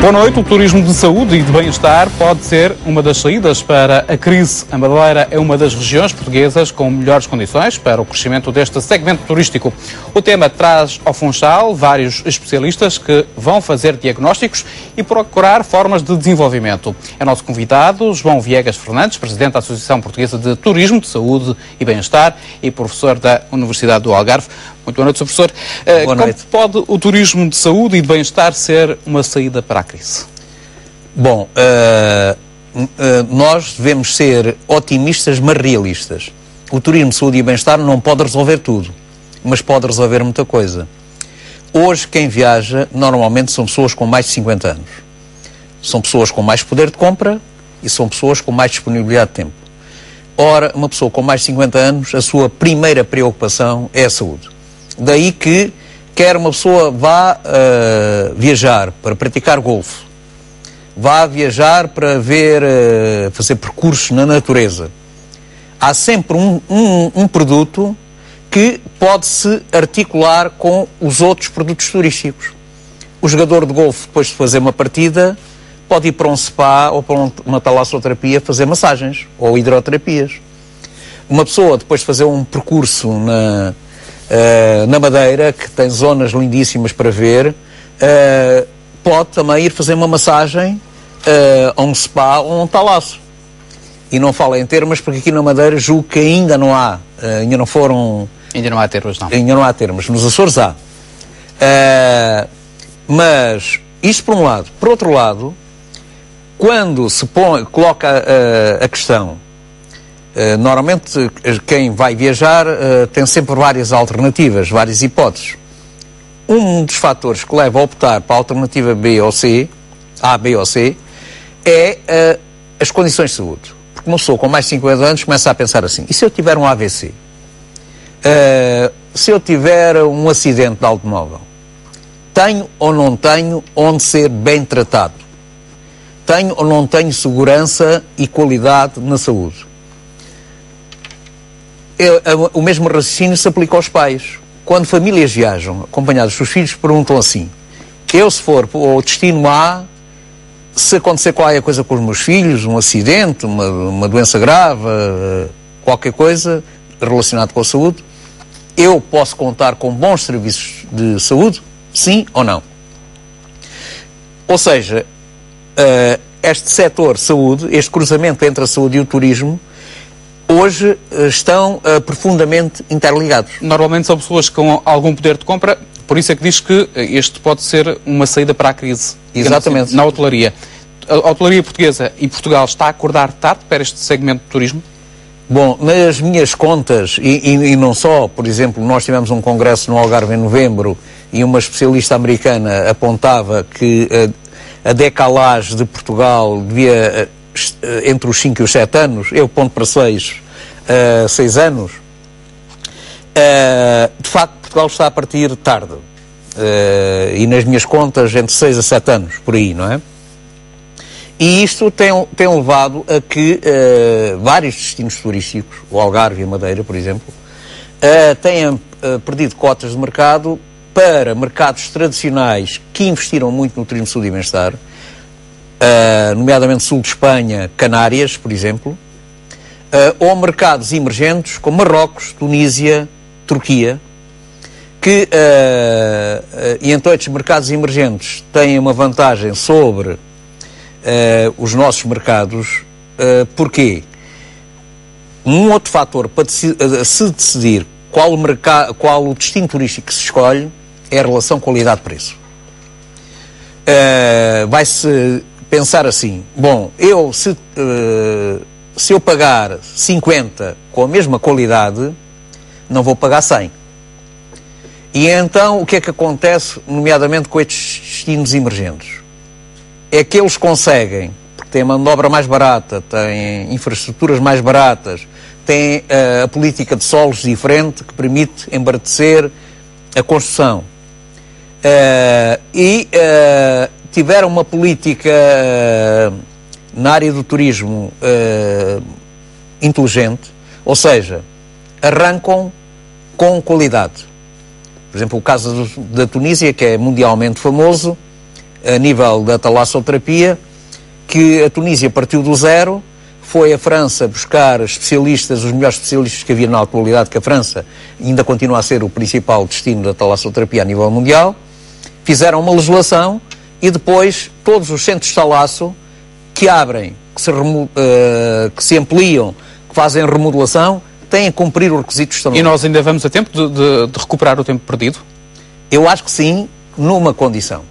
Boa noite. O turismo de saúde e de bem-estar pode ser uma das saídas para a crise. A Madeira é uma das regiões portuguesas com melhores condições para o crescimento deste segmento turístico. O tema traz ao Funchal vários especialistas que vão fazer diagnósticos e procurar formas de desenvolvimento. É nosso convidado João Viegas Fernandes, presidente da Associação Portuguesa de Turismo de Saúde e Bem-Estar e professor da Universidade do Algarve. Muito boa noite, Sr. Professor. Boa noite. Como pode o turismo de saúde e de bem-estar ser uma saída para a crise? Bom, nós devemos ser otimistas, mas realistas. O turismo de saúde e bem-estar não pode resolver tudo, mas pode resolver muita coisa. Hoje, quem viaja, normalmente são pessoas com mais de 50 anos. São pessoas com mais poder de compra e são pessoas com mais disponibilidade de tempo. Ora, uma pessoa com mais de 50 anos, a sua primeira preocupação é a saúde. Daí que quer uma pessoa vá viajar para praticar golfe, vá viajar para fazer percursos na natureza. Há sempre um produto que pode-se articular com os outros produtos turísticos. O jogador de golfe, depois de fazer uma partida, pode ir para um spa ou para uma talassoterapia fazer massagens ou hidroterapias. Uma pessoa, depois de fazer um percurso na Madeira, que tem zonas lindíssimas para ver, pode também ir fazer uma massagem a um spa ou a um talasso. E não falo em termos, porque aqui na Madeira julgo que ainda não há, ainda não há termos, não. Ainda não há termos, nos Açores há. Mas, isto por um lado. Por outro lado, quando se coloca a questão, normalmente quem vai viajar tem sempre várias alternativas, várias hipóteses. Um dos fatores que leva a optar para a alternativa B ou C, A, B ou C, é as condições de saúde. Porque uma pessoa com mais de 50 anos começa a pensar assim: e se eu tiver um AVC? Se eu tiver um acidente de automóvel? Tenho ou não tenho onde ser bem tratado? Tenho ou não tenho segurança e qualidade na saúde? O mesmo raciocínio se aplica aos pais. Quando famílias viajam acompanhados dos filhos, perguntam assim: eu, se for ao destino A, se acontecer qualquer coisa com os meus filhos, um acidente, uma doença grave, qualquer coisa relacionada com a saúde, eu posso contar com bons serviços de saúde? Sim ou não? Ou seja, este setor saúde, este cruzamento entre a saúde e o turismo, hoje estão profundamente interligados. Normalmente são pessoas com algum poder de compra, por isso é que diz que este pode ser uma saída para a crise. Exatamente. Assim, na hotelaria. A hotelaria portuguesa e Portugal está a acordar tarde para este segmento de turismo? Bom, nas minhas contas, e não só, por exemplo, nós tivemos um congresso no Algarve em novembro e uma especialista americana apontava que a decalagem de Portugal devia entre os 5 e os 7 anos, eu ponto para 6 anos, de facto Portugal está a partir tarde, e nas minhas contas entre 6 a 7 anos, por aí, não é? E isto tem levado a que vários destinos turísticos, o Algarve e a Madeira, por exemplo, tenham perdido cotas de mercado para mercados tradicionais que investiram muito no turismo de saúde e bem-estar, nomeadamente sul de Espanha, Canárias, por exemplo, ou mercados emergentes como Marrocos, Tunísia, Turquia, e então estes mercados emergentes têm uma vantagem sobre os nossos mercados. Porquê? Um outro fator para se decidir qual o destino turístico que se escolhe é a relação qualidade-preço. Vai-se pensar assim: bom, se eu pagar 50 com a mesma qualidade, não vou pagar 100. E então o que é que acontece, nomeadamente com estes destinos emergentes? É que eles conseguem, porque têm mão de obra mais barata, têm infraestruturas mais baratas, têm a política de solos diferente que permite embaratecer a construção. Tiveram uma política na área do turismo inteligente, ou seja, arrancam com qualidade. Por exemplo, o caso da Tunísia, que é mundialmente famoso, a nível da talassoterapia, que a Tunísia partiu do zero, foi a França buscar especialistas, os melhores especialistas que havia na atualidade, que a França ainda continua a ser o principal destino da talassoterapia a nível mundial, fizeram uma legislação e depois todos os centros de talasso que abrem, que se ampliam, que fazem remodelação, têm a cumprir os requisitos também. E nós ainda vamos a tempo de recuperar o tempo perdido? Eu acho que sim, numa condição.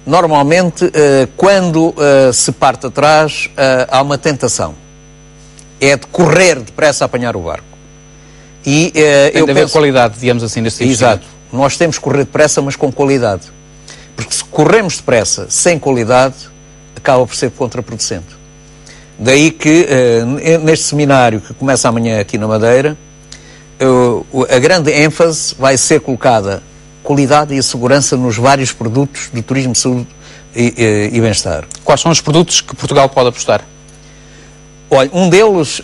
Normalmente, quando se parte atrás, há uma tentação. É de correr depressa a apanhar o barco. E, tem de haver qualidade, digamos assim, neste Exato. Nós temos que correr depressa, mas com qualidade. Porque se corremos depressa, sem qualidade, acaba por ser contraproducente. Daí que, neste seminário que começa amanhã aqui na Madeira, a grande ênfase vai ser colocada qualidade e a segurança nos vários produtos do turismo de saúde e bem-estar. Quais são os produtos que Portugal pode apostar? Olha, um deles,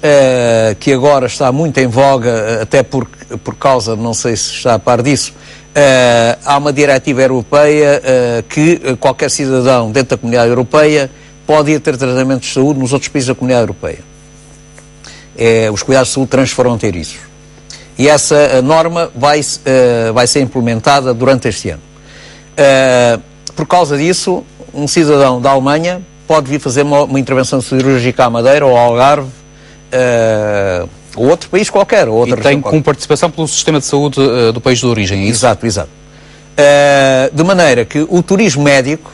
que agora está muito em voga, até por causa, não sei se está a par disso, há uma diretiva europeia que qualquer cidadão dentro da Comunidade Europeia pode ir ter tratamento de saúde nos outros países da Comunidade Europeia. Os cuidados de saúde transfronteiriços. E essa norma vai ser implementada durante este ano. Por causa disso, um cidadão da Alemanha pode vir fazer uma intervenção cirúrgica à Madeira ou ao Algarve, ou outro país qualquer. Ou outra e tem com participação pelo sistema de saúde do país de origem, é isso? Exato, exato. De maneira que o turismo médico,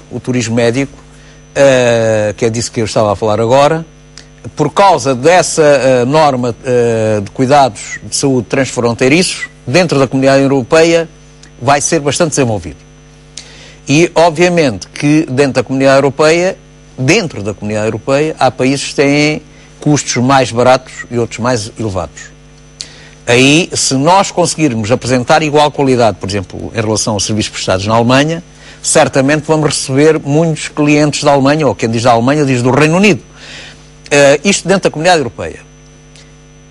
que é disso que eu estava a falar agora, por causa dessa norma de cuidados de saúde transfronteiriços, dentro da Comunidade Europeia, vai ser bastante desenvolvido. E, obviamente, que dentro da Comunidade Europeia, há países que têm custos mais baratos e outros mais elevados. Aí, se nós conseguirmos apresentar igual qualidade, por exemplo, em relação aos serviços prestados na Alemanha, certamente vamos receber muitos clientes da Alemanha, ou quem diz da Alemanha diz do Reino Unido. Isto dentro da Comunidade Europeia.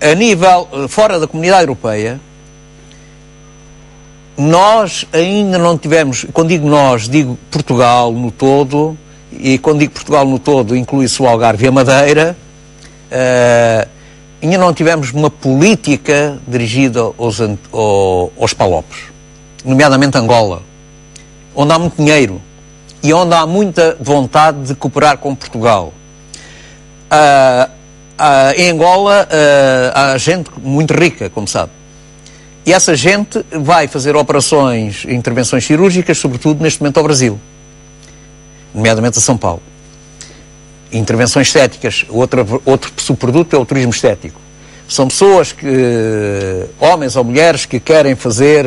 A nível fora da Comunidade Europeia, nós ainda não tivemos, quando digo nós, digo Portugal no todo, e quando digo Portugal no todo, inclui-se o Algarve e a Madeira, ainda não tivemos uma política dirigida aos palopes, nomeadamente Angola, onde há muito dinheiro e onde há muita vontade de cooperar com Portugal. Em Angola há gente muito rica, como sabe. E essa gente vai fazer operações, intervenções cirúrgicas, sobretudo neste momento ao Brasil, nomeadamente a São Paulo. Intervenções estéticas, outro subproduto é o turismo estético. São pessoas, homens ou mulheres, que querem fazer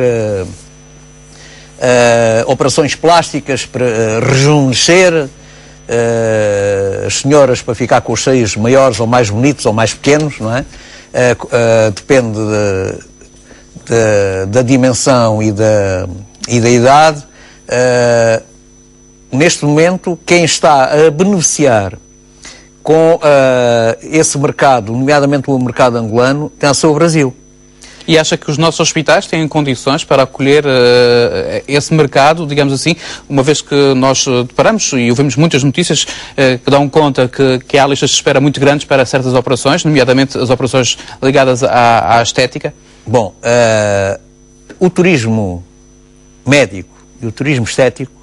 operações plásticas para rejuvenescer, as senhoras para ficar com os seios maiores ou mais bonitos ou mais pequenos, não é? Depende da dimensão e da idade. Neste momento, quem está a beneficiar com esse mercado, nomeadamente o mercado angolano, tem a ser o Brasil. E acha que os nossos hospitais têm condições para acolher esse mercado, digamos assim, uma vez que nós deparamos e ouvimos muitas notícias que dão conta que há listas de espera muito grandes para certas operações, nomeadamente as operações ligadas à estética? Bom, o turismo médico e o turismo estético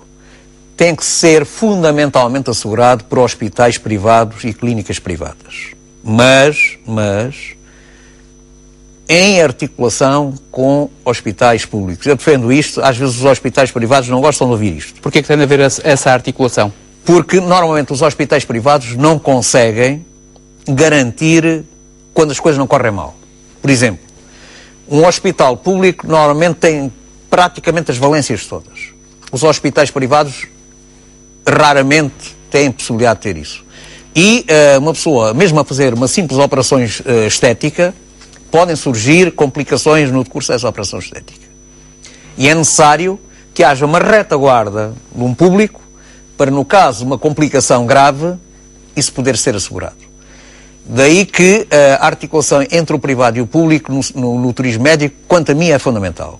tem que ser fundamentalmente assegurado por hospitais privados e clínicas privadas. Mas em articulação com hospitais públicos. Eu defendo isto, às vezes os hospitais privados não gostam de ouvir isto. Porquê que tem de haver essa articulação? Porque normalmente os hospitais privados não conseguem garantir quando as coisas não correm mal. Por exemplo, um hospital público normalmente tem praticamente as valências todas. Os hospitais privados raramente têm possibilidade de ter isso. E uma pessoa, mesmo a fazer uma simples operação estética, podem surgir complicações no decurso dessa operação estética. E é necessário que haja uma retaguarda de um público para, no caso de uma complicação grave, isso poder ser assegurado. Daí que a articulação entre o privado e o público no turismo médico, quanto a mim, é fundamental.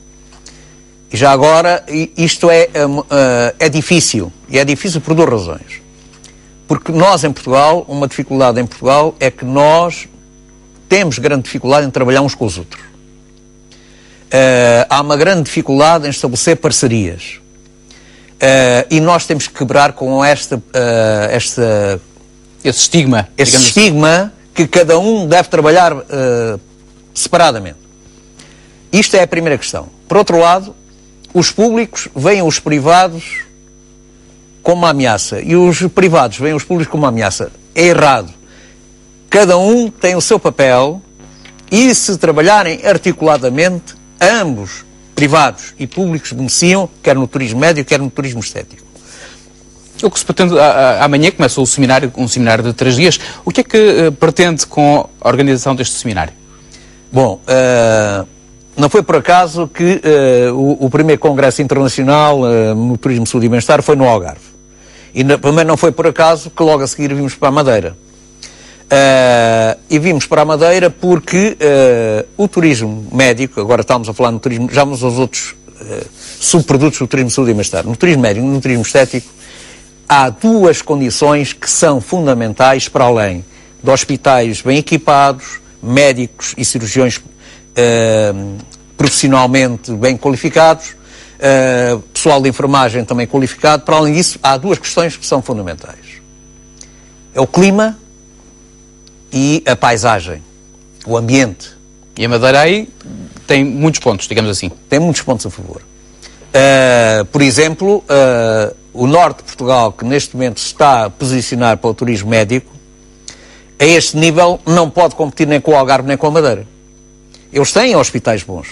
E já agora, isto é difícil. E é difícil por duas razões. Porque nós em Portugal, uma dificuldade em Portugal é que nós temos grande dificuldade em trabalhar uns com os outros. Há uma grande dificuldade em estabelecer parcerias. E nós temos que quebrar com esse estigma. Esse estigma que cada um deve trabalhar separadamente. Isto é a primeira questão. Por outro lado, os públicos veem os privados como uma ameaça e os privados veem os públicos como uma ameaça. É errado. Cada um tem o seu papel e, se trabalharem articuladamente, ambos, privados e públicos, beneficiam, quer no turismo médico, quer no turismo estético. O que se pretende, amanhã começa um seminário de 3 dias. O que é que pretende com a organização deste seminário? Bom, não foi por acaso que o primeiro congresso internacional no turismo, saúde e bem-estar foi no Algarve. E também não foi por acaso que logo a seguir vimos para a Madeira. E vimos para a Madeira porque o turismo médico, agora estamos a falar no turismo, já vamos aos outros subprodutos do turismo, saúde e bem-estar. No turismo médico e no turismo estético, há duas condições que são fundamentais para além de hospitais bem equipados, médicos e cirurgiões profissionalmente bem qualificados, pessoal de enfermagem também qualificado. Para além disso, há duas questões que são fundamentais. É o clima e a paisagem, o ambiente. E a Madeira aí tem muitos pontos, digamos assim. Tem muitos pontos a favor. Por exemplo, o norte de Portugal, que neste momento se está a posicionar para o turismo médico, a este nível não pode competir nem com o Algarve nem com a Madeira. Eles têm hospitais bons,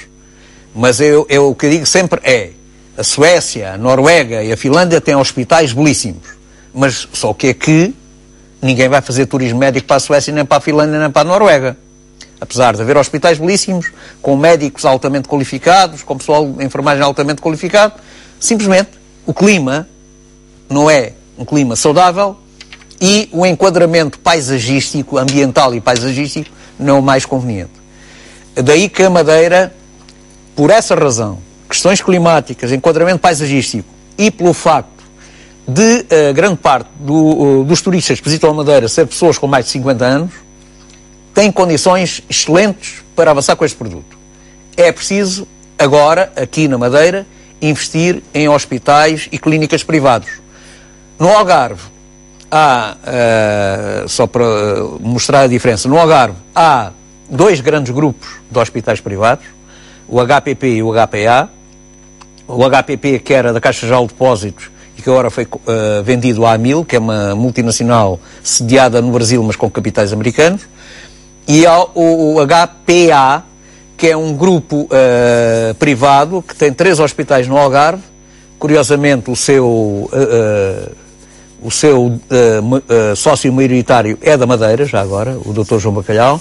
mas o que eu digo sempre é: a Suécia, a Noruega e a Finlândia têm hospitais belíssimos, mas só que é que ninguém vai fazer turismo médico para a Suécia, nem para a Finlândia, nem para a Noruega. Apesar de haver hospitais belíssimos, com médicos altamente qualificados, com pessoal de enfermagem altamente qualificado, simplesmente o clima não é um clima saudável e o enquadramento paisagístico, ambiental e paisagístico, não é o mais conveniente. Daí que a Madeira, por essa razão, questões climáticas, enquadramento paisagístico e pelo facto de grande parte dos turistas que visitam a Madeira ser pessoas com mais de 50 anos, têm condições excelentes para avançar com este produto. É preciso, agora, aqui na Madeira, investir em hospitais e clínicas privados. No Algarve, há, só para mostrar a diferença, no Algarve há dois grandes grupos de hospitais privados, o HPP e o HPA. O HPP, que era da Caixa Geral de Depósitos e que agora foi vendido à Amil, que é uma multinacional sediada no Brasil, mas com capitais americanos. E há o HPA, que é um grupo privado que tem 3 hospitais no Algarve. Curiosamente, o seu sócio maioritário é da Madeira, já agora, o Dr. João Bacalhau.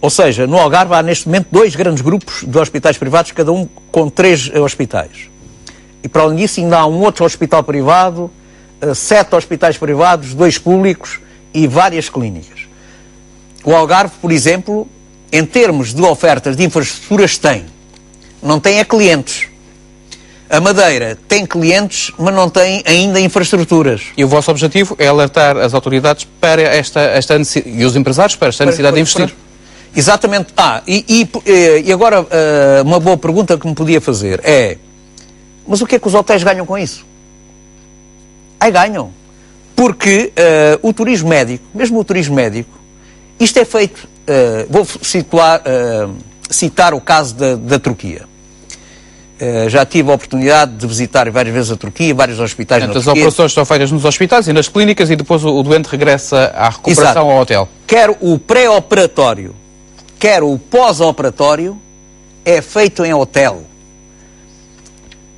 Ou seja, no Algarve há neste momento 2 grandes grupos de hospitais privados, cada um com 3 hospitais. E para além disso ainda há um outro hospital privado, 7 hospitais privados, 2 públicos e várias clínicas. O Algarve, por exemplo, em termos de ofertas de infraestruturas, não tem clientes. A Madeira tem clientes, mas não tem ainda infraestruturas. E o vosso objetivo é alertar as autoridades para esta necessidade, e os empresários para esta necessidade de investir. Exatamente. E agora, uma boa pergunta que me podia fazer é: mas o que é que os hotéis ganham com isso? Ganham. Porque o turismo médico, mesmo o turismo médico, isto é feito, vou citar o caso da Turquia. Já tive a oportunidade de visitar várias vezes a Turquia, vários hospitais na Turquia. As operações são feitas nos hospitais e nas clínicas e depois o doente regressa à recuperação. Exato. Ao hotel. Quer o pré-operatório, quer o pós-operatório, é feito em hotel.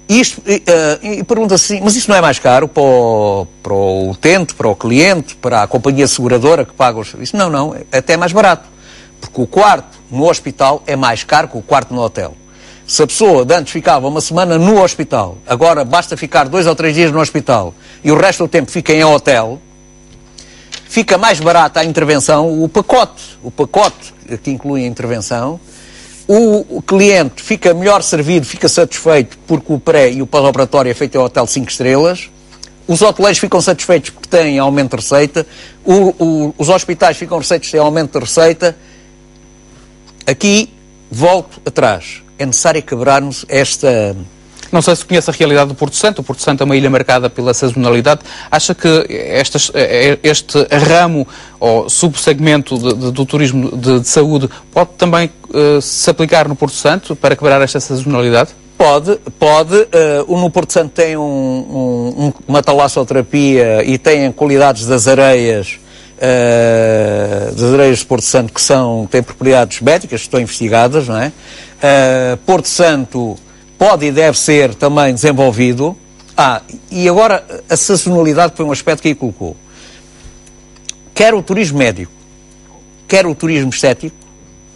Isto, e pergunta-se assim, mas isso não é mais caro para o utente, para o cliente, para a companhia seguradora que paga os serviços? Não, é até mais barato. Porque o quarto no hospital é mais caro que o quarto no hotel. Se a pessoa de antes ficava uma semana no hospital, agora basta ficar 2 ou 3 dias no hospital e o resto do tempo fica em hotel, fica mais barata a intervenção, o pacote que inclui a intervenção, O cliente fica melhor servido, fica satisfeito porque o pré e o pós-operatório é feito em hotel 5 estrelas. Os hoteleiros ficam satisfeitos porque têm aumento de receita. Os hospitais ficam satisfeitos porque têm aumento de receita. Aqui, volto atrás. É necessário quebrarmos esta... Não sei se conhece a realidade do Porto Santo. O Porto Santo é uma ilha marcada pela sazonalidade. Acha que este ramo ou subsegmento do turismo de saúde pode também se aplicar no Porto Santo para quebrar esta sazonalidade? Pode. No Porto Santo tem uma talassoterapia e tem qualidades das areias de Porto Santo que têm propriedades béticas, que estão investigadas, não é? Porto Santo pode e deve ser também desenvolvido. E agora a sazonalidade foi um aspecto que aí colocou. Quer o turismo médico, quer o turismo estético,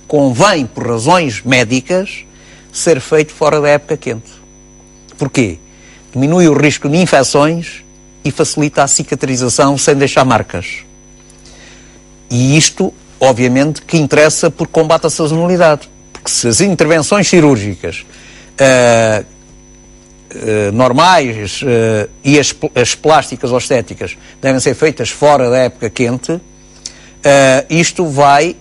convém, por razões médicas, ser feito fora da época quente. Porquê? Diminui o risco de infecções e facilita a cicatrização sem deixar marcas. E isto, obviamente, que interessa porque combate a sazonalidade. Porque se as intervenções cirúrgicas normais e as plásticas ou estéticas devem ser feitas fora da época quente, isto vai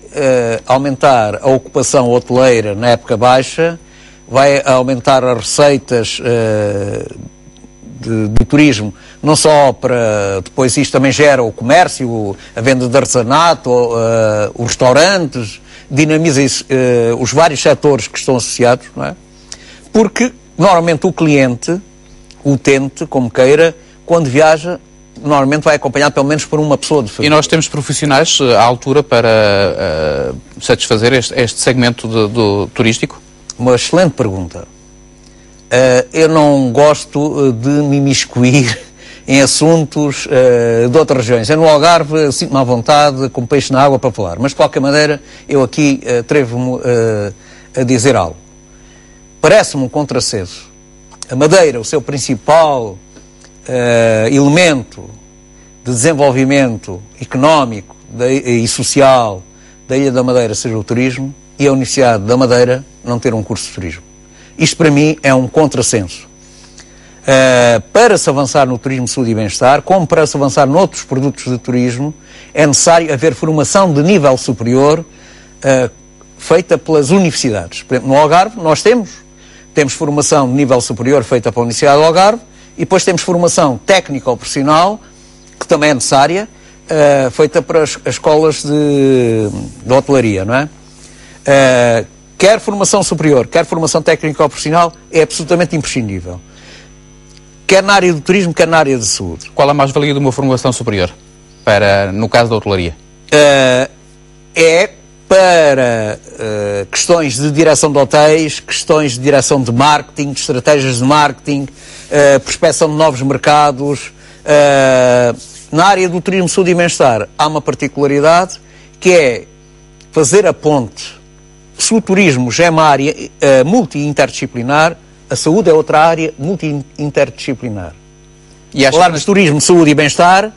aumentar a ocupação hoteleira na época baixa, vai aumentar as receitas de turismo, não só para... Depois isto também gera o comércio, a venda de artesanato, os restaurantes, dinamiza os vários setores que estão associados, não é? Porque, normalmente, o cliente, o utente, como queira, quando viaja, normalmente vai acompanhado pelo menos por uma pessoa de família. E nós temos profissionais à altura para satisfazer este segmento do turístico? Uma excelente pergunta. Eu não gosto de me imiscuir em assuntos de outras regiões. Eu no Algarve sinto-me à vontade, com peixe na água para falar. Mas, de qualquer maneira, eu aqui atrevo-me a dizer algo. Parece-me um contrassenso. A Madeira, o seu principal elemento de desenvolvimento económico e social da Ilha da Madeira seja o turismo, e a Universidade da Madeira não ter um curso de turismo. Isto, para mim, é um contrassenso. Para se avançar no turismo de saúde e bem-estar, como para se avançar noutros produtos de turismo, é necessário haver formação de nível superior feita pelas universidades. Por exemplo, no Algarve, nós temos formação de nível superior feita pela Universidade do Algarve e depois temos formação técnica ou profissional, que também é necessária, feita para as escolas de hotelaria, não é? Quer formação superior, quer formação técnica ou profissional, é absolutamente imprescindível. Quer na área do turismo, quer na área de saúde. Qual a mais-valia de uma formação superior, no caso da hotelaria? É para questões de direção de hotéis, questões de direção de marketing, de estratégias de marketing, prospecção de novos mercados. Na área do turismo, saúde e bem-estar há uma particularidade que é fazer a ponte. Se o turismo já é uma área multi-interdisciplinar, a saúde é outra área multi-interdisciplinar. E falarmos de turismo, saúde e bem-estar,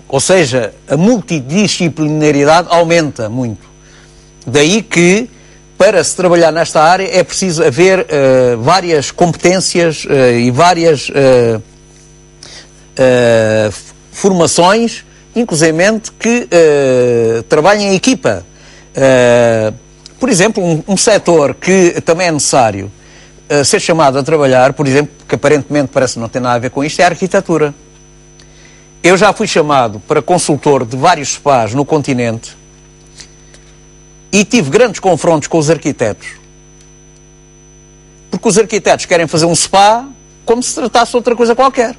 ou seja, a multidisciplinaridade aumenta muito. Daí que, para se trabalhar nesta área, é preciso haver várias competências e várias formações, inclusivamente, que trabalhem em equipa. Por exemplo, um setor que também é necessário ser chamado a trabalhar, por exemplo, que aparentemente parece não ter nada a ver com isto, é a arquitetura. Eu já fui chamado para consultor de vários spas no continente e tive grandes confrontos com os arquitetos. Porque os arquitetos querem fazer um spa como se tratasse de outra coisa qualquer.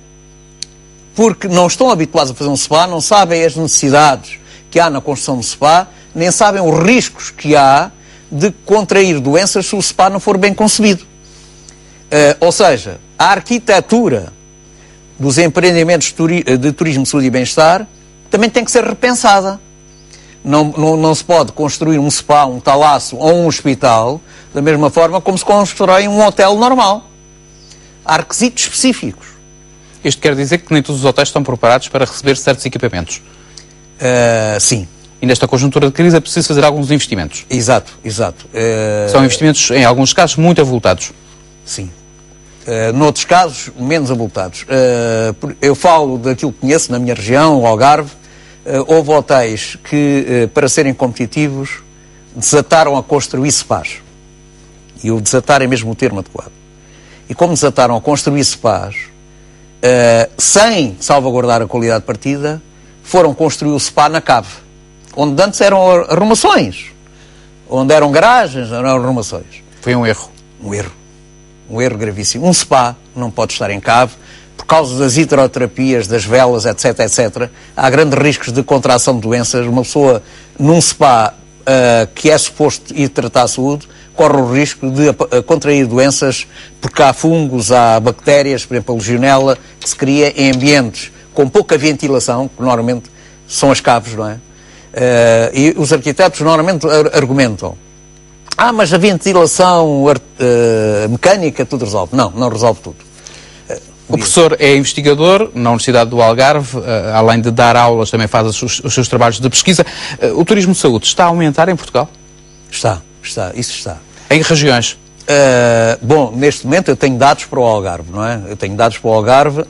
Porque não estão habituados a fazer um spa, não sabem as necessidades que há na construção do spa, nem sabem os riscos que há de contrair doenças se o spa não for bem concebido. Ou seja, a arquitetura dos empreendimentos de turismo, saúde e bem-estar também tem que ser repensada. Não se pode construir um spa, um talaço ou um hospital da mesma forma como se constrói um hotel normal. Há requisitos específicos. Isto quer dizer que nem todos os hotéis estão preparados para receber certos equipamentos? Sim. e nesta conjuntura de crise é preciso fazer alguns investimentos. Exato, exato. São investimentos, em alguns casos, muito avultados. Sim. Noutros casos, menos avultados. Eu falo daquilo que conheço na minha região, o Algarve. Houve hotéis que, para serem competitivos, desataram a construir spas. E o desatar é mesmo o termo adequado. E como desataram a construir spas, sem salvaguardar a qualidade de partida, foram construir o spa na cave, onde antes eram arrumações, onde eram garagens, eram arrumações. Foi um erro. Um erro gravíssimo. Um spa não pode estar em cave, por causa das hidroterapias, das velas, etc, etc. Há grandes riscos de contração de doenças. Uma pessoa num spa que é suposto ir tratar a saúde, corre o risco de contrair doenças, porque há fungos, há bactérias, por exemplo, a legionela, que se cria em ambientes com pouca ventilação, que normalmente são as caves, não é? E os arquitetos normalmente argumentam: mas a ventilação mecânica tudo resolve. Não, não resolve tudo. O professor é investigador na Universidade do Algarve, além de dar aulas, também faz os seus trabalhos de pesquisa. O turismo de saúde está a aumentar em Portugal? Está, isso está. Em regiões? Bom, neste momento eu tenho dados para o Algarve, não é? Eu tenho dados para o Algarve.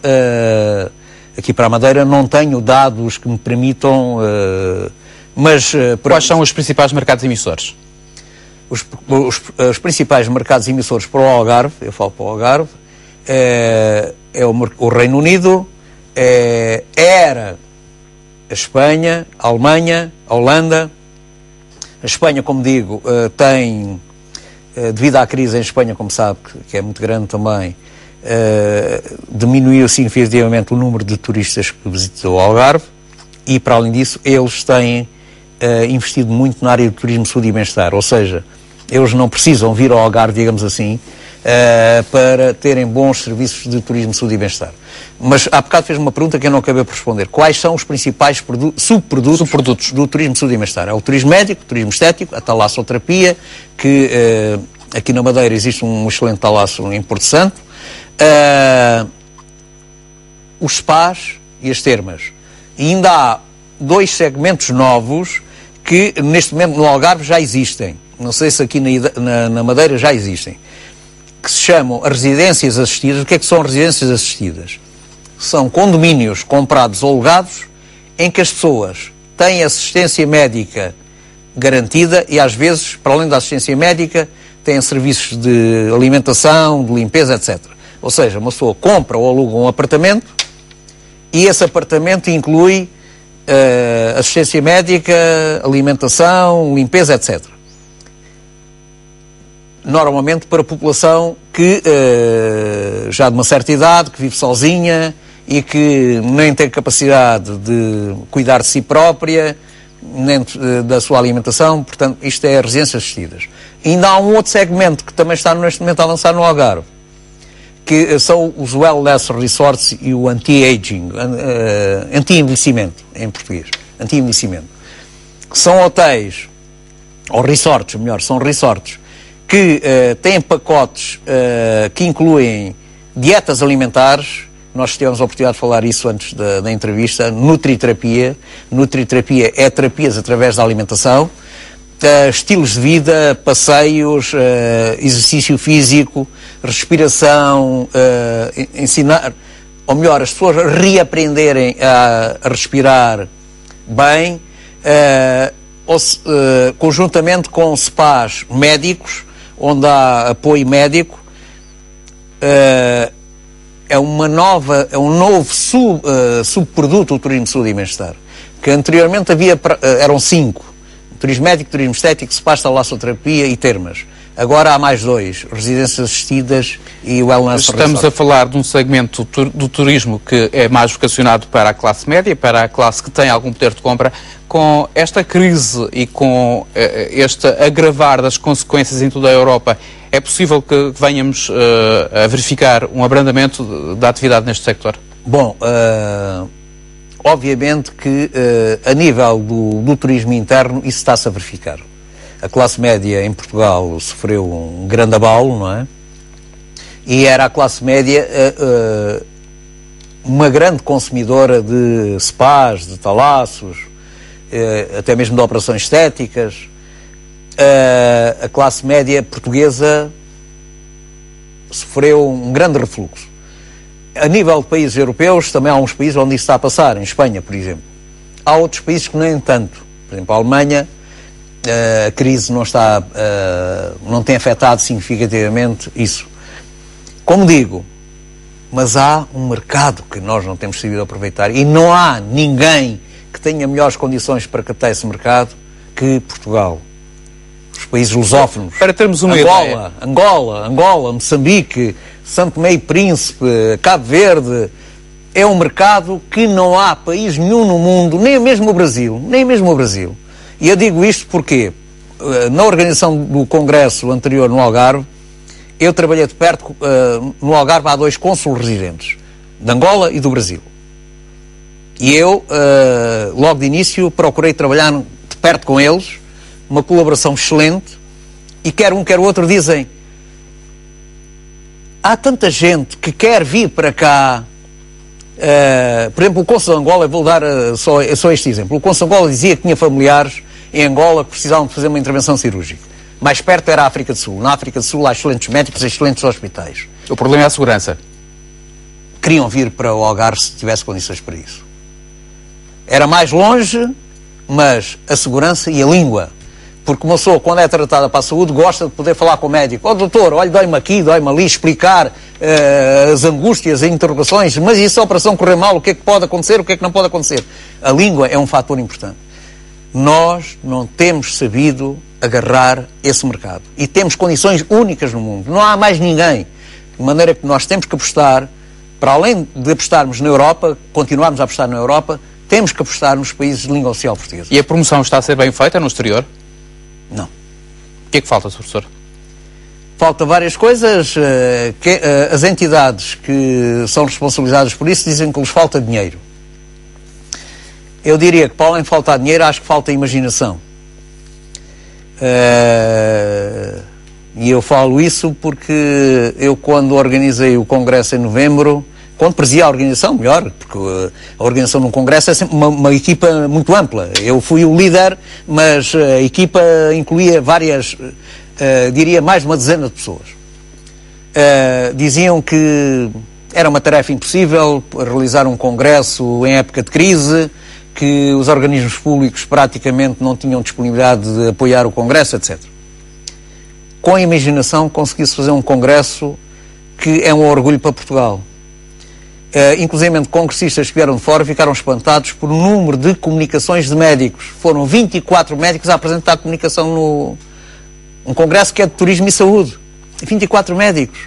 Aqui para a Madeira não tenho dados que me permitam... mas quais são os principais mercados emissores? Os principais mercados emissores para o Algarve, eu falo para o Algarve, é o Reino Unido, era a Espanha, a Alemanha, a Holanda. A Espanha, como digo, tem, devido à crise em Espanha, como sabe, que é muito grande também, diminuiu significativamente o número de turistas que visitam o Algarve e, para além disso, eles têm investido muito na área do turismo saúde e bem-estar, ou seja, eles não precisam vir ao Algarve, digamos assim, para terem bons serviços de turismo saúde e bem-estar. Mas há bocado fez uma pergunta que eu não acabei por responder. Quais são os principais subprodutos do turismo saúde e bem-estar? É o turismo médico, o turismo estético, a talassoterapia, que aqui na Madeira existe um excelente talasso em Porto Santo, os spas e as termas. E ainda há dois segmentos novos que neste momento no Algarve já existem. Não sei se aqui na Madeira já existem. Que se chamam as residências assistidas. O que é que são residências assistidas? São condomínios comprados ou alugados em que as pessoas têm assistência médica garantida e às vezes, para além da assistência médica, têm serviços de alimentação, de limpeza, etc. Ou seja, uma pessoa compra ou aluga um apartamento e esse apartamento inclui assistência médica, alimentação, limpeza, etc. Normalmente para a população que já de uma certa idade, que vive sozinha e que nem tem capacidade de cuidar de si própria, nem da sua alimentação. Portanto, isto é residências assistidas. Ainda há um outro segmento que também está neste momento a lançar no Algarve, que são os Wellness Resorts e o Anti-Aging, anti-envelhecimento, em português, anti-envelhecimento. São hotéis, ou resorts, melhor, são resorts, que têm pacotes que incluem dietas alimentares. Nós tivemos a oportunidade de falar isso antes da entrevista. Nutriterapia. Nutriterapia é terapias através da alimentação. Estilos de vida, passeios, exercício físico, respiração, ensinar, ou melhor, as pessoas reaprenderem a respirar bem, conjuntamente com spas médicos, onde há apoio médico. É um novo subproduto do turismo de saúde e bem-estar, que anteriormente eram 5: turismo médico, turismo estético, spas, talassoterapia e termas. Agora há mais 2, residências assistidas e wellness. Estamos a falar de um segmento do turismo que é mais vocacionado para a classe média, para a classe que tem algum poder de compra. Com esta crise e com este agravar das consequências em toda a Europa, é possível que venhamos a verificar um abrandamento da atividade neste sector? Bom, obviamente que a nível do turismo interno isso está-se a verificar. A classe média em Portugal sofreu um grande abalo, não é? E era a classe média uma grande consumidora de spas, de talassos, até mesmo de operações estéticas. A classe média portuguesa sofreu um grande refluxo. A nível de países europeus, também há uns países onde isso está a passar, em Espanha, por exemplo. Há outros países que nem tanto. Por exemplo, a Alemanha, a crise não tem afetado significativamente isso. Como digo, mas há um mercado que nós não temos sabido aproveitar e não há ninguém que tenha melhores condições para captar esse mercado que Portugal. Os países lusófonos. Para termos uma ideia. Angola, Moçambique, São Tomé e Príncipe, Cabo Verde. É um mercado que não há país nenhum no mundo, nem mesmo o Brasil. E eu digo isto porque, na organização do congresso anterior no Algarve, eu trabalhei de perto, no Algarve há 2 cônsules residentes, de Angola e do Brasil. E eu, logo de início, procurei trabalhar de perto com eles, uma colaboração excelente, e quer um, quer o outro dizem, há tanta gente que quer vir para cá. Por exemplo, o cônsul de Angola, eu vou dar só este exemplo, o cônsul de Angola dizia que tinha familiares em Angola que precisavam de fazer uma intervenção cirúrgica. Mais perto era a África do Sul. Na África do Sul há excelentes médicos e excelentes hospitais. O problema é a segurança. Queriam vir para o Algarve se tivesse condições para isso. Era mais longe, mas a segurança e a língua. Porque uma pessoa, quando é tratada para a saúde, gosta de poder falar com o médico. Ó, doutor, olha, dói-me aqui, dói-me ali, explicar as angústias, as interrogações, mas e se a operação correr mal, o que é que pode acontecer, o que é que não pode acontecer? A língua é um fator importante. Nós não temos sabido agarrar esse mercado. E temos condições únicas no mundo. Não há mais ninguém. De maneira que nós temos que apostar, para além de apostarmos na Europa, continuarmos a apostar na Europa, temos que apostar nos países de língua oficial portuguesa. E a promoção está a ser bem feita no exterior? Não. O que é que falta, professor? Falta várias coisas. As entidades que são responsabilizadas por isso dizem que lhes falta dinheiro. Eu diria que, para além de faltar dinheiro, acho que falta imaginação. E eu falo isso porque eu, quando organizei o congresso em novembro, quando presidia a organização, melhor, porque a organização de um congresso é sempre uma equipa muito ampla. Eu fui o líder, mas a equipa incluía várias, diria mais de uma dezena de pessoas. Diziam que era uma tarefa impossível realizar um congresso em época de crise, que os organismos públicos praticamente não tinham disponibilidade de apoiar o congresso, etc. Com a imaginação conseguiu-se fazer um congresso que é um orgulho para Portugal. Inclusive congressistas que vieram de fora ficaram espantados por um número de comunicações de médicos. Foram 24 médicos a apresentar comunicação um congresso que é de turismo e saúde. 24 médicos.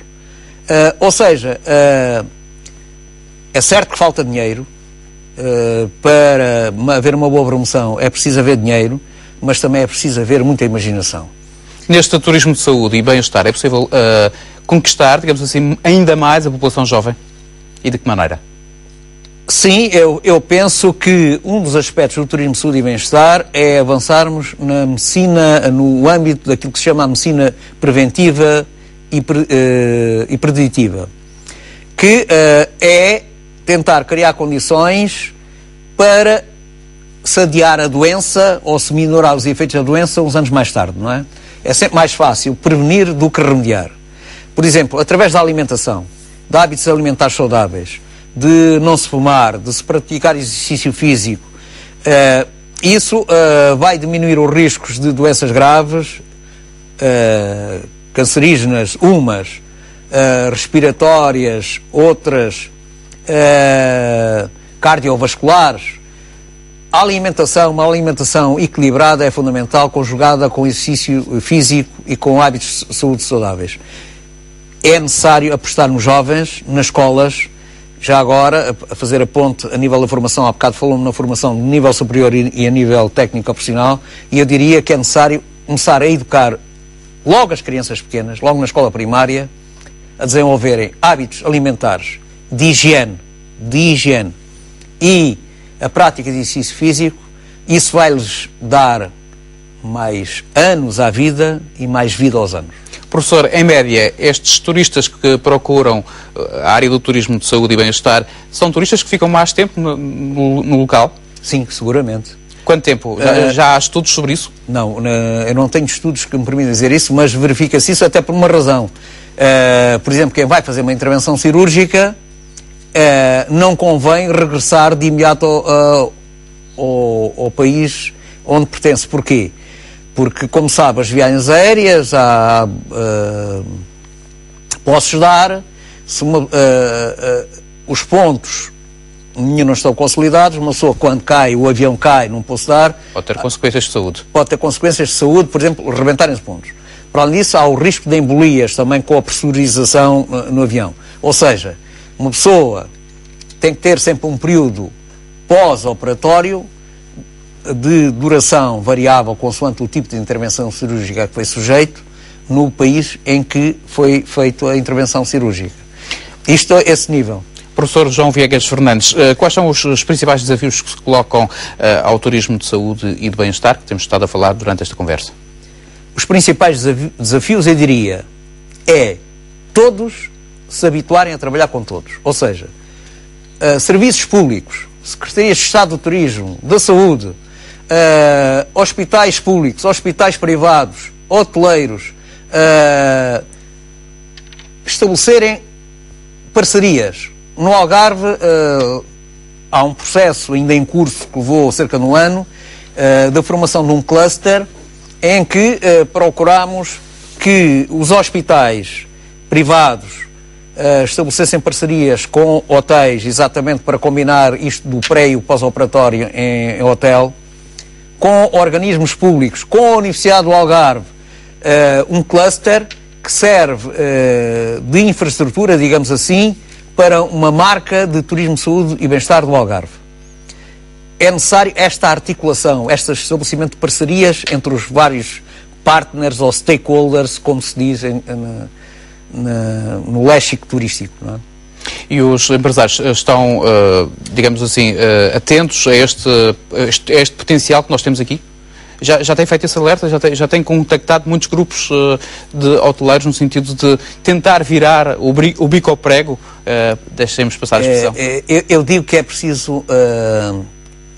Ou seja, é certo que falta dinheiro. Para haver uma boa promoção é preciso haver dinheiro, mas também é preciso haver muita imaginação. Neste turismo de saúde e bem-estar é possível conquistar, digamos assim, ainda mais a população jovem? E de que maneira? Sim, eu penso que um dos aspectos do turismo de saúde e bem-estar é avançarmos na medicina, no âmbito daquilo que se chama a medicina preventiva e preditiva, que é tentar criar condições para se adiar a doença ou se minorar os efeitos da doença uns anos mais tarde, não é? É sempre mais fácil prevenir do que remediar. Por exemplo, através da alimentação, de hábitos alimentares saudáveis, de não se fumar, de se praticar exercício físico, isso vai diminuir os riscos de doenças graves, cancerígenas, umas, respiratórias, outras, cardiovasculares. A alimentação, uma alimentação equilibrada é fundamental, conjugada com exercício físico e com hábitos de saúde saudáveis. É necessário apostar nos jovens, nas escolas, já agora, a fazer a ponte a nível da formação, há bocado falou-me na formação de nível superior e a nível técnico-profissional, e eu diria que é necessário começar a educar logo as crianças pequenas, logo na escola primária, a desenvolverem hábitos alimentares de higiene e a prática de exercício físico. Isso vai-lhes dar mais anos à vida e mais vida aos anos. Professor, em média, estes turistas que procuram a área do turismo de saúde e bem-estar são turistas que ficam mais tempo no local? Sim, seguramente. Quanto tempo? Já há estudos sobre isso? Não, eu não tenho estudos que me permitam dizer isso, mas verifica-se isso até por uma razão. Por exemplo, quem vai fazer uma intervenção cirúrgica não convém regressar de imediato ao país onde pertence. Porquê? Porque, como sabe, as viagens aéreas há posso dar, os pontos não estão consolidados, uma pessoa quando cai, o avião cai, não posso dar. Pode ter consequências de saúde. Pode ter consequências de saúde, por exemplo, rebentarem os pontos. Para além disso, há o risco de embolias também com a pressurização no avião. Ou seja, uma pessoa tem que ter sempre um período pós-operatório de duração variável consoante o tipo de intervenção cirúrgica que foi sujeito no país em que foi feita a intervenção cirúrgica. Isto é esse nível. Professor João Viegas Fernandes, quais são os principais desafios que se colocam ao turismo de saúde e de bem-estar, que temos estado a falar durante esta conversa? Os principais desafios, eu diria, é todos se habituarem a trabalhar com todos. Ou seja, serviços públicos, Secretarias de Estado do Turismo, da Saúde, hospitais públicos, hospitais privados, hoteleiros, estabelecerem parcerias. No Algarve há um processo ainda em curso que levou cerca de um ano da formação de um cluster em que procuramos que os hospitais privados estabelecessem parcerias com hotéis, exatamente para combinar isto do pré e o pós-operatório em hotel, com organismos públicos, com a Universidade do Algarve, um cluster que serve de infraestrutura, digamos assim, para uma marca de turismo, saúde e bem-estar do Algarve. É necessário esta articulação, este estabelecimento de parcerias entre os vários partners ou stakeholders, como se diz no léxico turístico, não é? E os empresários estão, digamos assim, atentos a este potencial que nós temos aqui? Já tem feito esse alerta? Já tem contactado muitos grupos de hoteleiros no sentido de tentar virar o bico ao prego? Deixemos passar a expressão. Eu digo que é preciso...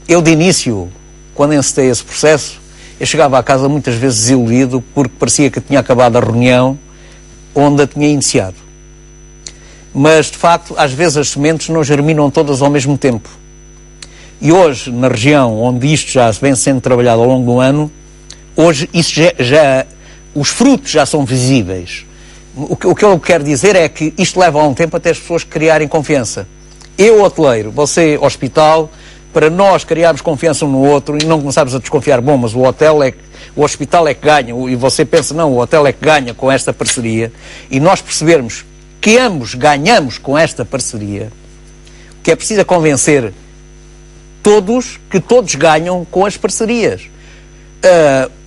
eu, de início, quando encetei esse processo, eu chegava à casa muitas vezes desiludido porque parecia que tinha acabado a reunião onde a tinha iniciado. Mas, de facto, às vezes as sementes não germinam todas ao mesmo tempo. E hoje, na região onde isto já vem sendo trabalhado ao longo do ano, hoje isso os frutos já são visíveis. O que eu quero dizer é que isto leva algum tempo até as pessoas criarem confiança. Eu, hoteleiro, você, hospital, para nós criarmos confiança um no outro e não começarmos a desconfiar, bom, mas o hospital é que ganha, e você pensa, não, o hotel é que ganha com esta parceria, e nós percebermos que ambos ganhamos com esta parceria, que é preciso convencer que todos ganham com as parcerias.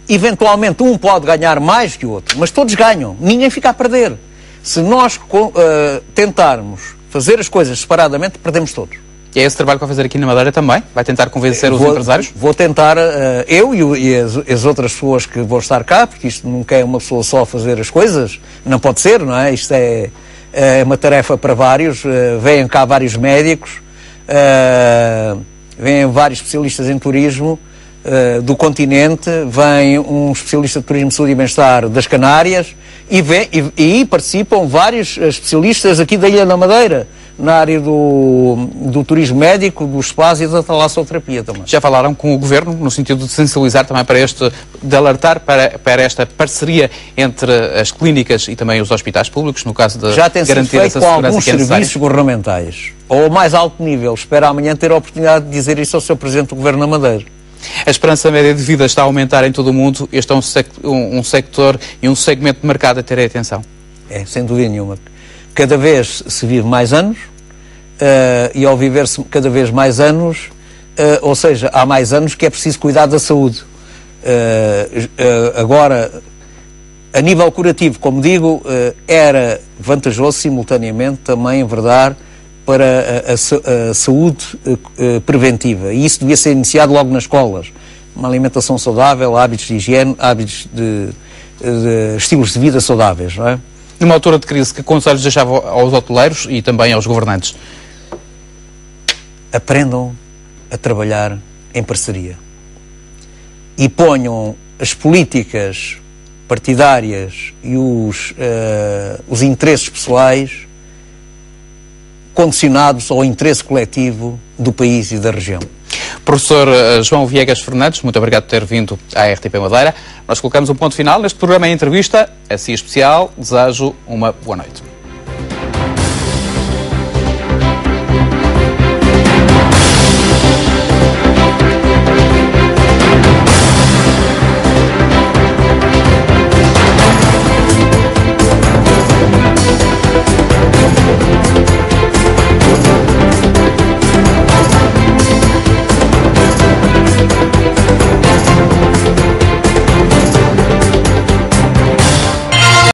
Eventualmente um pode ganhar mais que o outro, mas todos ganham, ninguém fica a perder. Se nós tentarmos fazer as coisas separadamente, perdemos todos. E é esse trabalho que vai fazer aqui na Madeira também? Vai tentar convencer os empresários? Vou tentar, eu e as outras pessoas que vão estar cá, porque isto nunca é uma pessoa só a fazer as coisas, não pode ser, não é? Isto é uma tarefa para vários, vêm cá vários médicos, vêm vários especialistas em turismo do continente, vem um especialista de turismo, saúde e bem-estar das Canárias e participam vários especialistas aqui da Ilha da Madeira, na área do turismo médico, dos spas e da talassoterapia também. Já falaram com o Governo no sentido de sensibilizar também de alertar para esta parceria entre as clínicas e também os hospitais públicos, no caso de já tem sido garantir feito essa com segurança alguns que é necessária? serviços governamentais, ou ao mais alto nível. Espero amanhã ter a oportunidade de dizer isso ao Sr. Presidente do Governo da Madeira. A esperança média de vida está a aumentar em todo o mundo. Este é um sector e um segmento de mercado a ter atenção. É, sem dúvida nenhuma. Cada vez se vive mais anos, e ao viver-se cada vez mais anos, ou seja, há mais anos que é preciso cuidar da saúde. Agora, a nível curativo, como digo, era vantajoso simultaneamente também, é verdade, para a saúde preventiva. E isso devia ser iniciado logo nas escolas. Uma alimentação saudável, hábitos de higiene, hábitos de estilos de vida saudáveis, não é? Numa altura de crise, que conselhos deixava aos hoteleiros e também aos governantes? Aprendam a trabalhar em parceria. e ponham as políticas partidárias e os interesses pessoais condicionados ao interesse coletivo do país e da região. Professor João Viegas Fernandes, muito obrigado por ter vindo à RTP Madeira. Nós colocamos um ponto final neste programa em entrevista, assim especial. Desejo uma boa noite.